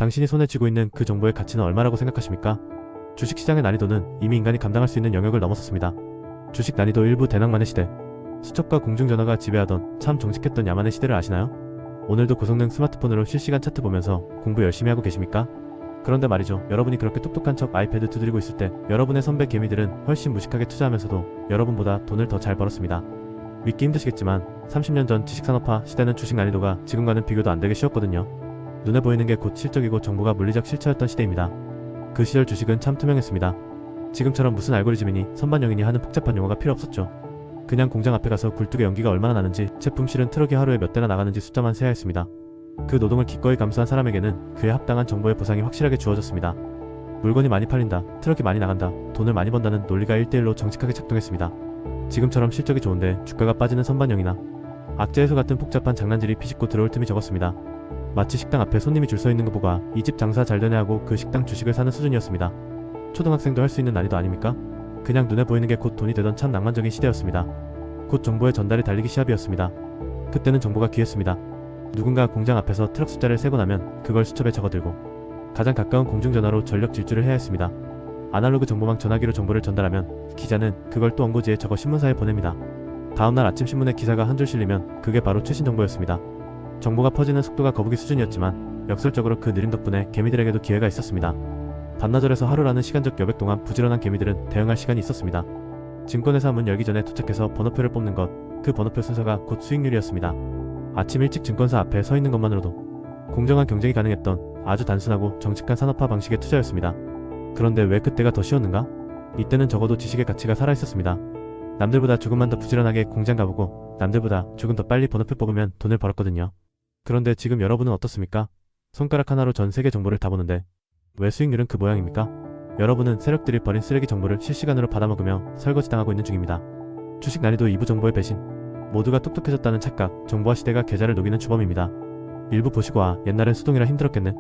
당신이 손에 쥐고 있는 그 정보의 가치는 얼마라고 생각하십니까? 주식시장의 난이도는 이미 인간이 감당할 수 있는 영역을 넘어섰습니다. 주식 난이도 일부 대낙만의 시대. 수첩과 공중전화가 지배하던 참 정직했던 야만의 시대를 아시나요? 오늘도 고성능 스마트폰으로 실시간 차트 보면서 공부 열심히 하고 계십니까? 그런데 말이죠. 여러분이 그렇게 똑똑한 척 아이패드 두드리고 있을 때 여러분의 선배 개미들은 훨씬 무식하게 투자하면서도 여러분보다 돈을 더 잘 벌었습니다. 믿기 힘드시겠지만 30년 전 지식산업화 시대는 주식 난이도가 지금과는 비교도 안되게 쉬웠거든요. 눈에 보이는 게 곧 실적이고 정보가 물리적 실체였던 시대입니다. 그 시절 주식은 참 투명했습니다. 지금처럼 무슨 알고리즘이니 선반영이니 하는 복잡한 용어가 필요 없었죠. 그냥 공장 앞에 가서 굴뚝에 연기가 얼마나 나는지, 제품 실은 트럭이 하루에 몇 대나 나가는지 숫자만 세야 했습니다. 그 노동을 기꺼이 감수한 사람에게는 그에 합당한 정보의 보상이 확실하게 주어졌습니다. 물건이 많이 팔린다, 트럭이 많이 나간다, 돈을 많이 번다는 논리가 1대1로 정직하게 작동했습니다. 지금처럼 실적이 좋은데 주가가 빠지는 선반영이나 악재 해소 같은 복잡한 장난질이 비집고 들어올 틈이 적었습니다. 마치 식당 앞에 손님이 줄 서 있는 거 보고 이 집 장사 잘 되네 하고 그 식당 주식을 사는 수준이었습니다. 초등학생도 할 수 있는 난이도 아닙니까? 그냥 눈에 보이는 게 곧 돈이 되던 참 낭만적인 시대였습니다. 곧 정보의 전달이 달리기 시합이었습니다. 그때는 정보가 귀했습니다. 누군가 공장 앞에서 트럭 숫자를 세고 나면 그걸 수첩에 적어들고 가장 가까운 공중전화로 전력 질주를 해야 했습니다. 아날로그 정보망 전화기로 정보를 전달하면 기자는 그걸 또 원고지에 적어 신문사에 보냅니다. 다음날 아침 신문에 기사가 한 줄 실리면 그게 바로 최신 정보였습니다. 정보가 퍼지는 속도가 거북이 수준이었지만 역설적으로 그 느림 덕분에 개미들에게도 기회가 있었습니다. 반나절에서 하루라는 시간적 여백 동안 부지런한 개미들은 대응할 시간이 있었습니다. 증권회사 문 열기 전에 도착해서 번호표를 뽑는 것, 그 번호표 순서가 곧 수익률이었습니다. 아침 일찍 증권사 앞에 서 있는 것만으로도 공정한 경쟁이 가능했던 아주 단순하고 정직한 산업화 방식의 투자였습니다. 그런데 왜 그때가 더 쉬웠는가? 이때는 적어도 지식의 가치가 살아있었습니다. 남들보다 조금만 더 부지런하게 공장 가보고 남들보다 조금 더 빨리 번호표 뽑으면 돈을 벌었거든요. 그런데 지금 여러분은 어떻습니까? 손가락 하나로 전 세계 정보를 다 보는데 왜 수익률은 그 모양입니까? 여러분은 세력들이 버린 쓰레기 정보를 실시간으로 받아먹으며 설거지당하고 있는 중입니다. 주식 난이도 2부 정보의 배신. 모두가 똑똑해졌다는 착각, 정보화 시대가 계좌를 녹이는 주범입니다. 일부 보시고 옛날엔 수동이라 힘들었겠네.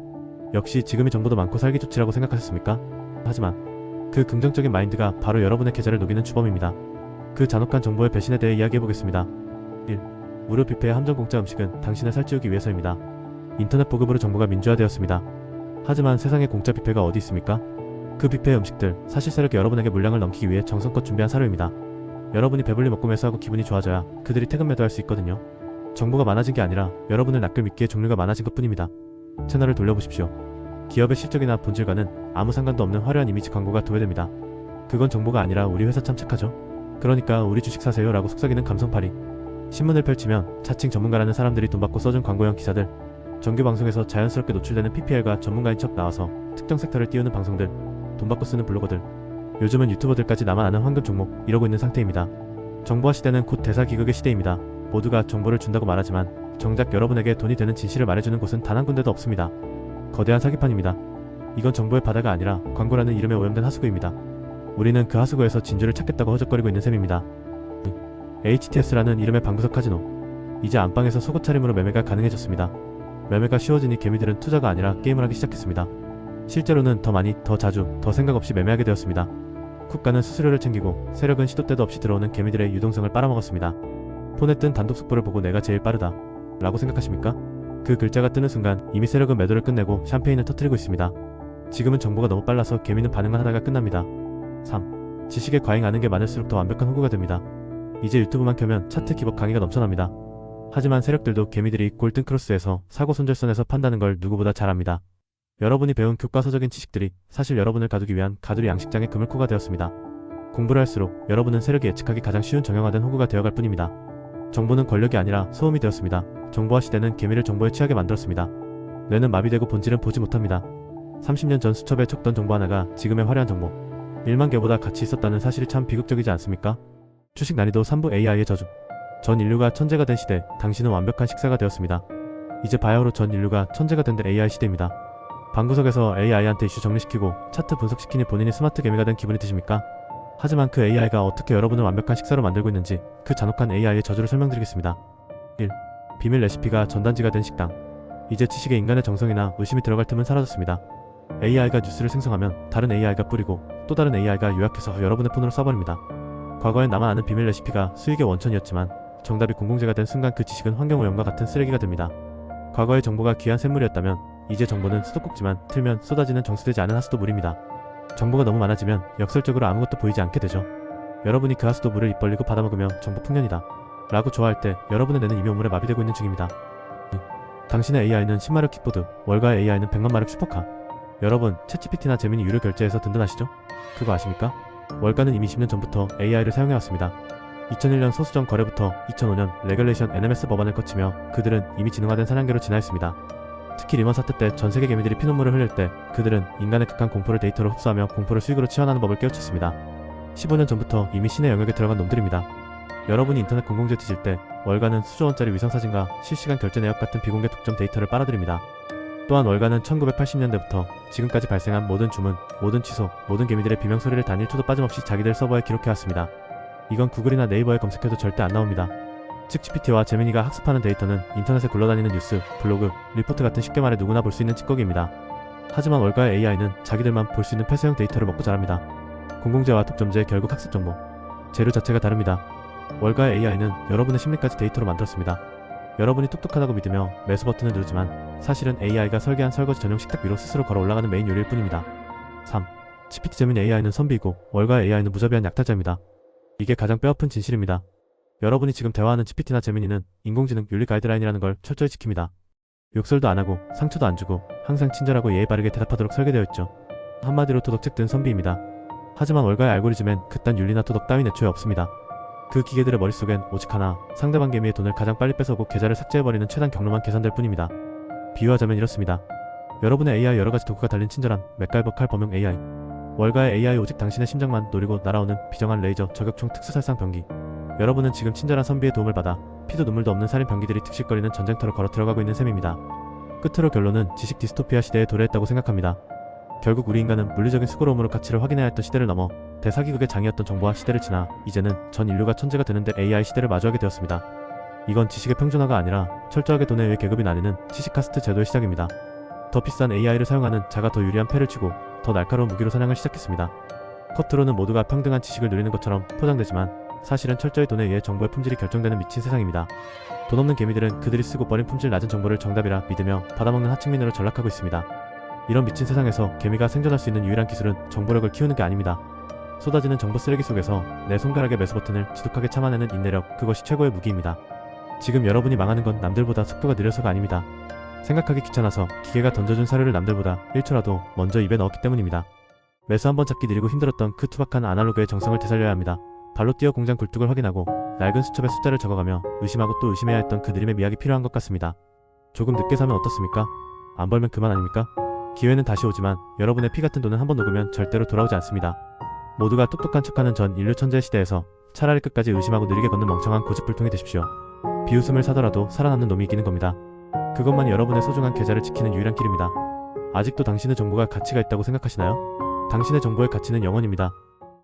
역시 지금이 정보도 많고 살기 좋지라고 생각하셨습니까? 하지만 그 긍정적인 마인드가 바로 여러분의 계좌를 녹이는 주범입니다. 그 잔혹한 정보의 배신에 대해 이야기해보겠습니다. 1. 무료 뷔페의 함정 공짜 음식은 당신을 살찌우기 위해서입니다. 인터넷 보급으로 정보가 민주화되었습니다. 하지만 세상에 공짜 뷔페가 어디 있습니까? 그 뷔페의 음식들, 사실 세력이 여러분에게 물량을 넘기기 위해 정성껏 준비한 사료입니다. 여러분이 배불리 먹고 매수하고 기분이 좋아져야 그들이 퇴근 매도할 수 있거든요. 정보가 많아진 게 아니라 여러분을 낚을 미끼의 종류가 많아진 것 뿐입니다. 채널을 돌려보십시오. 기업의 실적이나 본질과는 아무 상관도 없는 화려한 이미지 광고가 도배됩니다. 그건 정보가 아니라 우리 회사 참 착하죠? 그러니까 우리 주식 사세요 라고 속삭이는 감성팔이. 신문을 펼치면 자칭 전문가라는 사람들이 돈 받고 써준 광고형 기사들, 정규 방송에서 자연스럽게 노출되는 PPL과 전문가인 척 나와서 특정 섹터를 띄우는 방송들, 돈 받고 쓰는 블로거들, 요즘은 유튜버들까지 나만 아는 황금 종목, 이러고 있는 상태입니다. 정보화 시대는 곧 대사기극의 시대입니다. 모두가 정보를 준다고 말하지만 정작 여러분에게 돈이 되는 진실을 말해주는 곳은 단 한 군데도 없습니다. 거대한 사기판입니다. 이건 정보의 바다가 아니라 광고라는 이름에 오염된 하수구입니다. 우리는 그 하수구에서 진주를 찾겠다고 허적거리고 있는 셈입니다. HTS라는 이름의 방구석 카지노. 이제 안방에서 속옷 차림으로 매매가 가능해졌습니다. 매매가 쉬워지니 개미들은 투자가 아니라 게임을 하기 시작했습니다. 실제로는 더 많이, 더 자주, 더 생각 없이 매매하게 되었습니다. 국가는 수수료를 챙기고 세력은 시도 때도 없이 들어오는 개미들의 유동성을 빨아먹었습니다. 폰에 뜬 단독 속보를 보고 내가 제일 빠르다 라고 생각하십니까? 그 글자가 뜨는 순간 이미 세력은 매도를 끝내고 샴페인을 터뜨리고 있습니다. 지금은 정보가 너무 빨라서 개미는 반응만 하다가 끝납니다. 3. 지식에 과잉하는 게 많을수록 더 완벽한 호구가 됩니다. 이제 유튜브만 켜면 차트 기법 강의가 넘쳐납니다. 하지만 세력들도 개미들이 골든 크로스에서 사고 손절선에서 판다는 걸 누구보다 잘 압니다. 여러분이 배운 교과서적인 지식들이 사실 여러분을 가두기 위한 가두리 양식장의 그물코가 되었습니다. 공부를 할수록 여러분은 세력이 예측하기 가장 쉬운 정형화된 호구가 되어갈 뿐입니다. 정보는 권력이 아니라 소음이 되었습니다. 정보화 시대는 개미를 정보에 취하게 만들었습니다. 뇌는 마비되고 본질은 보지 못합니다. 30년 전 수첩에 적던 정보 하나가 지금의 화려한 정보 1만 개보다 가치 있었다는 사실이 참 비극적이지 않습니까? 주식 난이도 3부 AI의 저주. 전 인류가 천재가 된 시대, 당신은 완벽한 식사가 되었습니다. 이제 바야흐로 전 인류가 천재가 된 AI 시대입니다. 방구석에서 AI한테 이슈 정리시키고 차트 분석시키니 본인이 스마트 개미가 된 기분이 드십니까? 하지만 그 AI가 어떻게 여러분을 완벽한 식사로 만들고 있는지 그 잔혹한 AI의 저주를 설명드리겠습니다. 1. 비밀 레시피가 전단지가 된 식당. 이제 지식에 인간의 정성이나 의심이 들어갈 틈은 사라졌습니다. AI가 뉴스를 생성하면 다른 AI가 뿌리고 또 다른 AI가 요약해서 여러분의 폰으로 써버립니다. 과거엔 나만 아는 비밀 레시피가 수익의 원천이었지만 정답이 공공재가 된 순간 그 지식은 환경오염과 같은 쓰레기가 됩니다. 과거의 정보가 귀한 샘물이었다면 이제 정보는 수도꼭지만 틀면 쏟아지는 정수되지 않은 하수도물입니다. 정보가 너무 많아지면 역설적으로 아무것도 보이지 않게 되죠. 여러분이 그 하수도물을 입 벌리고 받아먹으며 정보 풍년이다 라고 좋아할 때 여러분의 뇌는 이미 우물에 마비되고 있는 중입니다. 당신의 AI는 10마력 킥보드, 월가의 AI는 100만마력 슈퍼카. 여러분, 챗GPT나 제미니 유료 결제해서 든든하시죠? 그거 아십니까? 월가는 이미 10년 전부터 AI를 사용해왔습니다. 2001년 소수점 거래부터 2005년 레귤레이션 NMS 법안을 거치며 그들은 이미 지능화된 사냥개로 진화했습니다. 특히 리먼 사태 때 전 세계 개미들이 피눈물을 흘릴 때 그들은 인간의 극한 공포를 데이터로 흡수하며 공포를 수익으로 치환하는 법을 깨우쳤습니다. 15년 전부터 이미 신의 영역에 들어간 놈들입니다. 여러분이 인터넷 공공재 뒤질 때 월가는 수조 원짜리 위성사진과 실시간 결제 내역 같은 비공개 독점 데이터를 빨아들입니다. 또한 월가는 1980년대부터 지금까지 발생한 모든 주문, 모든 취소, 모든 개미들의 비명소리를 단 1초도 빠짐없이 자기들 서버에 기록해왔습니다. 이건 구글이나 네이버에 검색해도 절대 안 나옵니다. 즉 GPT와 제미니가 학습하는 데이터는 인터넷에 굴러다니는 뉴스, 블로그, 리포트 같은 쉽게 말해 누구나 볼 수 있는 찌꺼기입니다. 하지만 월가의 AI는 자기들만 볼 수 있는 폐쇄형 데이터를 먹고 자랍니다. 공공재와 독점재 결국 학습 정보. 재료 자체가 다릅니다. 월가의 AI는 여러분의 심리까지 데이터로 만들었습니다. 여러분이 똑똑하다고 믿으며 매수 버튼을 누르지만 사실은 AI가 설계한 설거지 전용 식탁 위로 스스로 걸어 올라가는 메인 요리일 뿐입니다. 3. GPT 제미니 AI는 선비이고 월가의 AI는 무자비한 약탈자입니다. 이게 가장 뼈아픈 진실입니다. 여러분이 지금 대화하는 GPT나 제미니는 인공지능 윤리 가이드라인이라는 걸 철저히 지킵니다. 욕설도 안 하고 상처도 안 주고 항상 친절하고 예의 바르게 대답하도록 설계되어 있죠. 한마디로 도덕책 든 선비입니다. 하지만 월가의 알고리즘엔 그딴 윤리나 도덕 따윈 애초에 없습니다. 그 기계들의 머릿속엔 오직 하나, 상대방 개미의 돈을 가장 빨리 뺏어오고 계좌를 삭제해버리는 최단 경로만 계산될 뿐입니다. 비유하자면 이렇습니다. 여러분의 AI 여러가지 도구가 달린 친절한 맥가이버 칼 범용 AI. 월가의 AI 오직 당신의 심장만 노리고 날아오는 비정한 레이저 저격총 특수살상 병기. 여러분은 지금 친절한 선비의 도움을 받아 피도 눈물도 없는 살인 병기들이 득실거리는 전쟁터로 걸어 들어가고 있는 셈입니다. 끝으로 결론은 지식 디스토피아 시대에 도래했다고 생각합니다. 결국 우리 인간은 물리적인 수고로움으로 가치를 확인해야 했던 시대를 넘어 대사기극의 장이었던 정보화 시대를 지나 이제는 전 인류가 천재가 되는데 AI 시대를 마주하게 되었습니다. 이건 지식의 평준화가 아니라 철저하게 돈에 의해 계급이 나뉘는 시시카스트 제도의 시작입니다. 더 비싼 AI를 사용하는 자가 더 유리한 패를 치고 더 날카로운 무기로 사냥을 시작했습니다. 겉으로는 모두가 평등한 지식을 누리는 것처럼 포장되지만 사실은 철저히 돈에 의해 정보의 품질이 결정되는 미친 세상입니다. 돈 없는 개미들은 그들이 쓰고 버린 품질 낮은 정보를 정답이라 믿으며 받아먹는 하층민으로 전락하고 있습니다. 이런 미친 세상에서 개미가 생존할 수 있는 유일한 기술은 정보력을 키우는 게 아닙니다. 쏟아지는 정보 쓰레기 속에서 내 손가락의 매수 버튼을 지독하게 참아내는 인내력, 그것이 최고의 무기입니다. 지금 여러분이 망하는 건 남들보다 속도가 느려서가 아닙니다. 생각하기 귀찮아서 기계가 던져준 사료를 남들보다 1초라도 먼저 입에 넣었기 때문입니다. 매수 한번 잡기 느리고 힘들었던 그 투박한 아날로그의 정성을 되살려야 합니다. 발로 뛰어 공장 굴뚝을 확인하고 낡은 수첩에 숫자를 적어가며 의심하고 또 의심해야 했던 그 느림의 미학이 필요한 것 같습니다. 조금 늦게 사면 어떻습니까? 안 벌면 그만 아닙니까? 기회는 다시 오지만 여러분의 피 같은 돈은 한번 녹으면 절대로 돌아오지 않습니다. 모두가 똑똑한 척하는 전 인류 천재 시대에서 차라리 끝까지 의심하고 느리게 걷는 멍청한 고집불통이 되십시오. 비웃음을 사더라도 살아남는 놈이 이기는 겁니다. 그것만이 여러분의 소중한 계좌를 지키는 유일한 길입니다. 아직도 당신의 정보가 가치가 있다고 생각하시나요? 당신의 정보의 가치는 영원입니다.